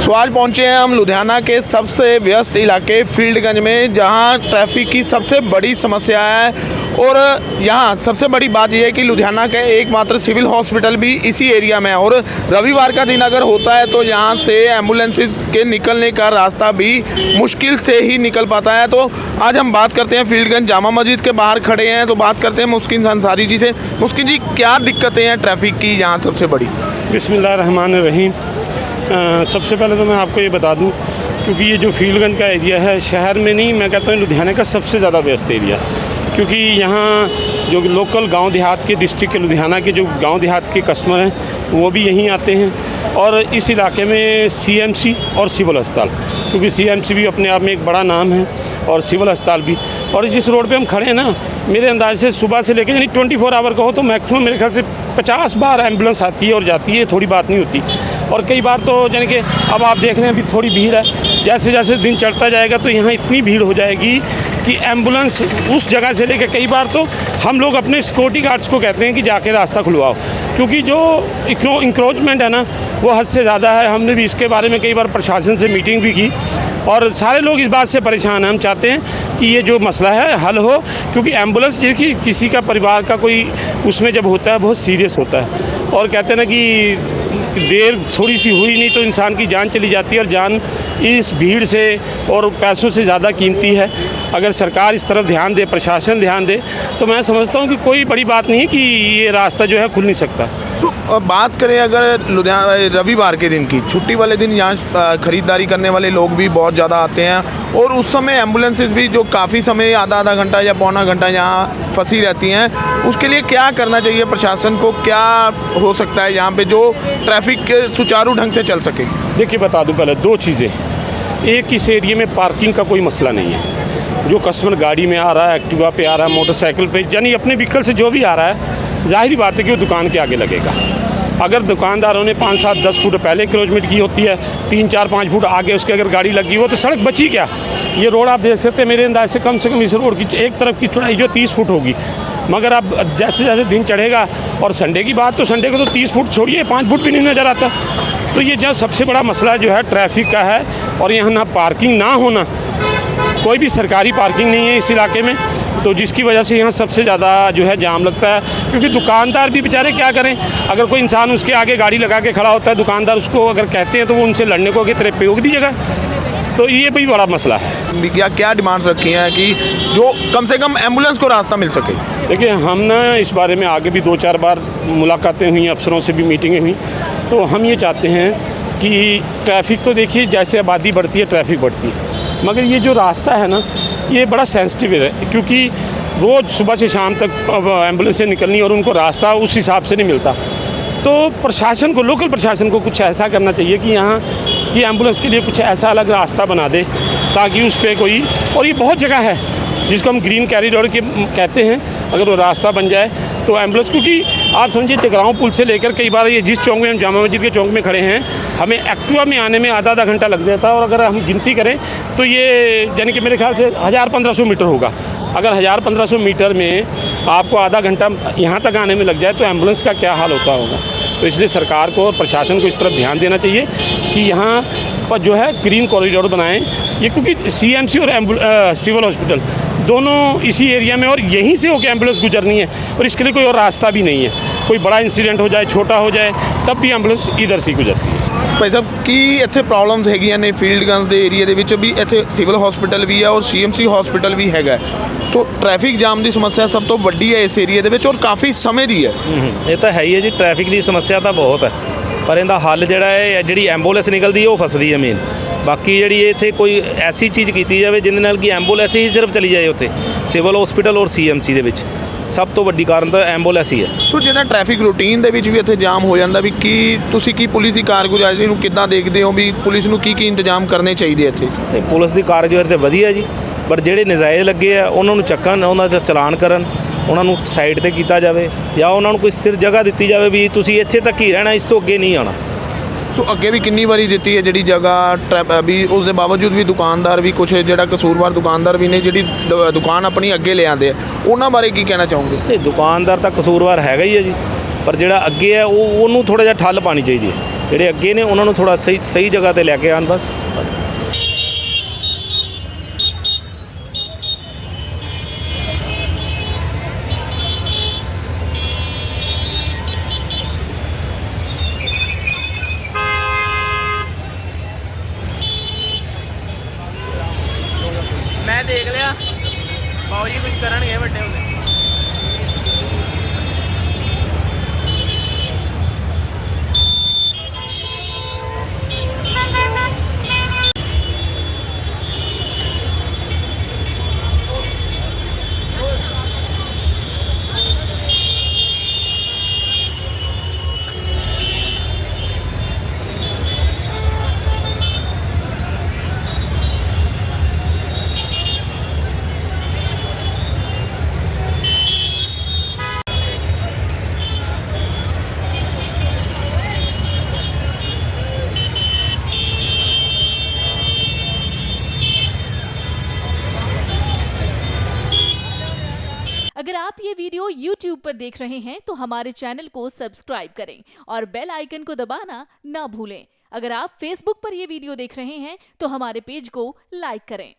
सो आज पहुंचे हैं हम लुधियाना के सबसे व्यस्त इलाके फील्डगंज में, जहां ट्रैफिक की सबसे बड़ी समस्या है। और यहां सबसे बड़ी बात यह है कि लुधियाना का एकमात्र सिविल हॉस्पिटल भी इसी एरिया में है। और रविवार का दिन अगर होता है तो यहां से एम्बुलेंसेस के निकलने का रास्ता भी मुश्किल से ही निकल पाता है। तो आज हम बात करते हैं, फील्डगंज जामा मस्जिद के बाहर खड़े हैं, तो बात करते हैं मुस्किन अंसारी जी से। मुस्किन जी, क्या दिक्कतें हैं ट्रैफिक की यहाँ सबसे बड़ी? बिस्मिल्लाहिर्रहमानिर्रहीम। सबसे पहले तो मैं आपको ये बता दूं, क्योंकि ये जो फील्डगंज का एरिया है, शहर में नहीं, मैं कहता हूँ लुधियाना का सबसे ज़्यादा व्यस्त एरिया, क्योंकि यहाँ जो लोकल गांव देहात के डिस्ट्रिक्ट के लुधियाना के जो गांव देहात के कस्टमर हैं वो भी यहीं आते हैं। और इस इलाके में सीएमसी और सिविल अस्पताल, क्योंकि सीएमसी भी अपने आप में एक बड़ा नाम है और सिविल अस्पताल भी। और जिस रोड पे हम खड़े हैं ना, मेरे अंदाज से सुबह से लेकर यानी 24 आवर का हो तो मैक्सिमम मेरे ख्याल से 50 बार एम्बुलेंस आती है और जाती है, थोड़ी बात नहीं होती। और कई बार तो यानी कि अब आप देख रहे हैं अभी थोड़ी भीड़ है, जैसे जैसे दिन चढ़ता जाएगा तो यहाँ इतनी भीड़ हो जाएगी कि एम्बुलेंस उस जगह से लेकर, कई बार तो हम लोग अपने सिक्योरिटी गार्ड्स को कहते हैं कि जाके रास्ता खुलवाओ, क्योंकि जो इंक्रोचमेंट है ना वो हद से ज़्यादा है। हमने भी इसके बारे में कई बार प्रशासन से मीटिंग भी की और सारे लोग इस बात से परेशान हैं। हम चाहते हैं कि ये जो मसला है हल हो, क्योंकि एम्बुलेंस देखिए किसी का परिवार का कोई उसमें जब होता है बहुत सीरियस होता है। और कहते हैं ना कि देर थोड़ी सी हुई नहीं तो इंसान की जान चली जाती है, और जान इस भीड़ से और पैसों से ज़्यादा कीमती है। अगर सरकार इस तरफ ध्यान दे, प्रशासन ध्यान दे, तो मैं समझता हूँ कि कोई बड़ी बात नहीं है कि ये रास्ता जो है खुल नहीं सकता। तो बात करें अगर लुधियाना रविवार के दिन की, छुट्टी वाले दिन यहाँ ख़रीदारी करने वाले लोग भी बहुत ज़्यादा आते हैं, और उस समय एम्बुलेंसेस भी जो काफ़ी समय आधा घंटा या पौना घंटा यहाँ फंसी रहती हैं, उसके लिए क्या करना चाहिए प्रशासन को? क्या हो सकता है यहाँ पे जो ट्रैफिक सुचारू ढंग से चल सके? देखिए बता दूँ पहले दो चीज़ें। एक, इस एरिया में पार्किंग का कोई मसला नहीं है। जो कस्टमर गाड़ी में आ रहा है, एक्टिवा पे आ रहा है, मोटरसाइकिल पे, यानी अपने व्हीकल से जो भी आ रहा है, जाहिर बात है कि वो दुकान के आगे लगेगा। अगर दुकानदारों ने 5, 7, 10 फुट पहले इंक्रोचमेंट की होती है, 3, 4, 5 फुट आगे उसके अगर गाड़ी लगी हो तो सड़क बची क्या? ये रोड आप देख सकते हैं, मेरे अंदाज से कम इस रोड की एक तरफ की चौड़ाई जो 30 फुट होगी। मगर अब जैसे जैसे दिन चढ़ेगा, और संडे की बात तो संडे को तो 30 फुट छोड़िए, 5 फुट भी नहीं नज़र आता। तो ये जो सबसे बड़ा मसला जो है ट्रैफिक का है। और यहाँ ना पार्किंग ना होना, कोई भी सरकारी पार्किंग नहीं है इस इलाके में, तो जिसकी वजह से यहाँ सबसे ज़्यादा जो है जाम लगता है। क्योंकि दुकानदार भी बेचारे क्या करें, अगर कोई इंसान उसके आगे गाड़ी लगा के खड़ा होता है, दुकानदार उसको अगर कहते हैं तो वो उनसे लड़ने को कि तेरे पे रोक दीजिएगा। तो ये भी बड़ा मसला है। क्या डिमांड्स रखी हैं कि जो कम से कम एम्बुलेंस को रास्ता मिल सके? देखिए, हम ना इस बारे में आगे भी 2-4 बार मुलाकातें हुई, अफसरों से भी मीटिंगें हुई। तो हम ये चाहते हैं कि ट्रैफिक तो देखिए जैसे आबादी बढ़ती है ट्रैफिक बढ़ती है, मगर ये जो रास्ता है ना ये बड़ा सेंसिटिव है, क्योंकि रोज़ सुबह से शाम तक एम्बुलेंस से निकलनी और उनको रास्ता उस हिसाब से नहीं मिलता। तो प्रशासन को, लोकल प्रशासन को कुछ ऐसा करना चाहिए कि यहाँ की एम्बुलेंस के लिए कुछ ऐसा अलग रास्ता बना दे, ताकि उस पर कोई, और ये बहुत जगह है जिसको हम ग्रीन कॉरिडोर के कहते हैं, अगर वो रास्ता बन जाए तो एम्बुलेंस, क्योंकि आप समझिए जगरांव पुल से लेकर कई बार ये जिस चौक में हम जामा मस्जिद के चौक में खड़े हैं, हमें एक्टिवा में आने में आधा घंटा लग जाता है। और अगर हम गिनती करें तो ये यानी कि मेरे ख्याल से 1000-1500 मीटर होगा। अगर 1000-1500 मीटर में आपको आधा घंटा यहाँ तक आने में लग जाए तो एम्बुलेंस का क्या हाल होता होगा। तो इसलिए सरकार को और प्रशासन को इस तरफ ध्यान देना चाहिए कि यहाँ पर जो है ग्रीन कॉरिडोर बनाएं। ये क्योंकि सीएमसी और सिविल हॉस्पिटल दोनों इसी एरिया में, और यहीं से होकर एम्बुलेंस गुजरनी है, और इसके लिए कोई और रास्ता भी नहीं है। कोई बड़ा इंसिडेंट हो जाए, छोटा हो जाए, तब भी एम्बुलेंस इधर से गुजरती है। भाई साहब, की ਇੱਥੇ ਪ੍ਰੋਬਲਮਸ ਹੈਗੀਆਂ ਨੇ ਫੀਲਡਗੰਜ ਦੇ ਏਰੀਆ ਦੇ ਵਿੱਚ ਵੀ, ਇੱਥੇ ਸਿਵਲ ਹਸਪੀਟਲ ਵੀ ਹੈ ਔਰ ਸੀਐਮਸੀ ਹਸਪੀਟਲ ਵੀ ਹੈਗਾ। ਸੋ ਟ੍ਰੈਫਿਕ ਜਾਮ ਦੀ ਸਮੱਸਿਆ ਸਭ ਤੋਂ ਵੱਡੀ ਹੈ ਇਸ ਏਰੀਆ ਦੇ ਵਿੱਚ, ਔਰ ਕਾਫੀ ਸਮੇਂ ਦੀ ਹੈ। ਇਹ ਤਾਂ ਹੈ ਹੀ ਹੈ ਜੀ, ਟ੍ਰੈਫਿਕ ਦੀ ਸਮੱਸਿਆ ਤਾਂ ਬਹੁਤ ਹੈ, ਪਰ ਇਹਦਾ ਹੱਲ ਜਿਹੜਾ ਹੈ, ਜਿਹੜੀ ਐਂਬੂਲੈਂਸ ਨਿਕਲਦੀ ਹੈ ਉਹ ਫਸਦੀ ਹੈ ਮੇਨ। ਬਾਕੀ ਜਿਹੜੀ ਇੱਥੇ ਕੋਈ ਐਸੀ ਚੀਜ਼ ਕੀਤੀ ਜਾਵੇ ਜਿਹਦੇ ਨਾਲ ਕਿ ਐਂਬੂਲੈਂਸ ਹੀ ਸਿਰਫ ਚਲੀ ਜਾਏ ਉੱਥੇ ਸਿਵਲ ਹਸਪੀਟਲ ਔਰ ਸੀਐਮਸੀ ਦੇ ਵਿੱਚ। ਸਭ ਤੋਂ ਵੱਡੀ ਕਾਰਨ ਤਾਂ ਐਂਬੂਲੈਂਸ ਹੀ ਹੈ। ਸੋ ਜਿਹੜਾ ਟ੍ਰੈਫਿਕ ਰੂਟੀਨ ਦੇ ਵਿੱਚ ਵੀ ਇੱਥੇ ਜਾਮ ਹੋ ਜਾਂਦਾ, ਵੀ ਕੀ ਤੁਸੀਂ ਕੀ ਪੁਲਿਸ ਦੀ ਕਾਰਗੁਜ਼ਾਰੀ ਨੂੰ ਕਿੱਦਾਂ ਦੇਖਦੇ ਹੋ, ਵੀ ਪੁਲਿਸ ਨੂੰ ਕੀ ਇੰਤਜ਼ਾਮ ਕਰਨੇ ਚਾਹੀਦੇ ਇੱਥੇ? ਤੇ ਪੁਲਿਸ ਦੀ ਕਾਰਗੁਜ਼ਾਰੀ ਤਾਂ ਵਧੀਆ ਜੀ, ਪਰ ਜਿਹੜੇ ਨਜਾਇਜ਼ ਲੱਗੇ ਆ ਉਹਨਾਂ ਨੂੰ ਚੱਕਣ, ਉਹਨਾਂ ਦਾ ਚਲਾਨ ਕਰਨ, ਉਹਨਾਂ ਨੂੰ ਸਾਈਡ ਤੇ ਕੀਤਾ ਜਾਵੇ, ਜਾਂ ਉਹਨਾਂ ਨੂੰ ਕੋਈ ਸਥਿਰ ਜਗ੍ਹਾ ਦਿੱਤੀ ਜਾਵੇ ਵੀ ਤੁਸੀਂ ਇੱਥੇ ਤੱਕ ਹੀ ਰਹਿਣਾ, ਇਸ ਤੋਂ ਅੱਗੇ ਨਹੀਂ ਆਉਣਾ। ਸੋ ਅੱਗੇ ਵੀ ਕਿੰਨੀ ਵਾਰੀ ਦਿੱਤੀ ਹੈ ਜਿਹੜੀ ਜਗ੍ਹਾ ਵੀ, ਉਸ ਦੇ ਬਾਵਜੂਦ ਵੀ ਦੁਕਾਨਦਾਰ ਵੀ ਕੁਛ ਜਿਹੜਾ ਕਸੂਰਵਾਰ ਦੁਕਾਨਦਾਰ ਵੀ ਨੇ ਜਿਹੜੀ ਦੁਕਾਨ ਆਪਣੀ ਅੱਗੇ ਲੈ ਆਉਂਦੇ ਆ, ਉਹਨਾਂ ਬਾਰੇ ਕੀ ਕਹਿਣਾ ਚਾਹੋਗੇ? ਇਹ ਦੁਕਾਨਦਾਰ ਤਾਂ ਕਸੂਰਵਾਰ ਹੈਗਾ ਹੀ ਹੈ ਜੀ, ਪਰ ਜਿਹੜਾ ਅੱਗੇ ਹੈ ਉਹਨੂੰ ਥੋੜ੍ਹਾ ਜਿਹਾ ਠੱਲ ਪਾਣੀ ਚਾਹੀਦੀ ਹੈ। ਜਿਹੜੇ ਅੱਗੇ ਨੇ ਉਹਨਾਂ ਨੂੰ ਥੋੜਾ ਸਹੀ ਜਗ੍ਹਾ ਤੇ ਲੈ ਕੇ ਆਉਣ ਬਸ। मैं देख लिया बाबू जी कुछ करनगे बड़े होंगे। अगर आप ये वीडियो YouTube पर देख रहे हैं तो हमारे चैनल को सब्सक्राइब करें और बेल आइकन को दबाना ना भूलें। अगर आप Facebook पर ये वीडियो देख रहे हैं तो हमारे पेज को लाइक करें।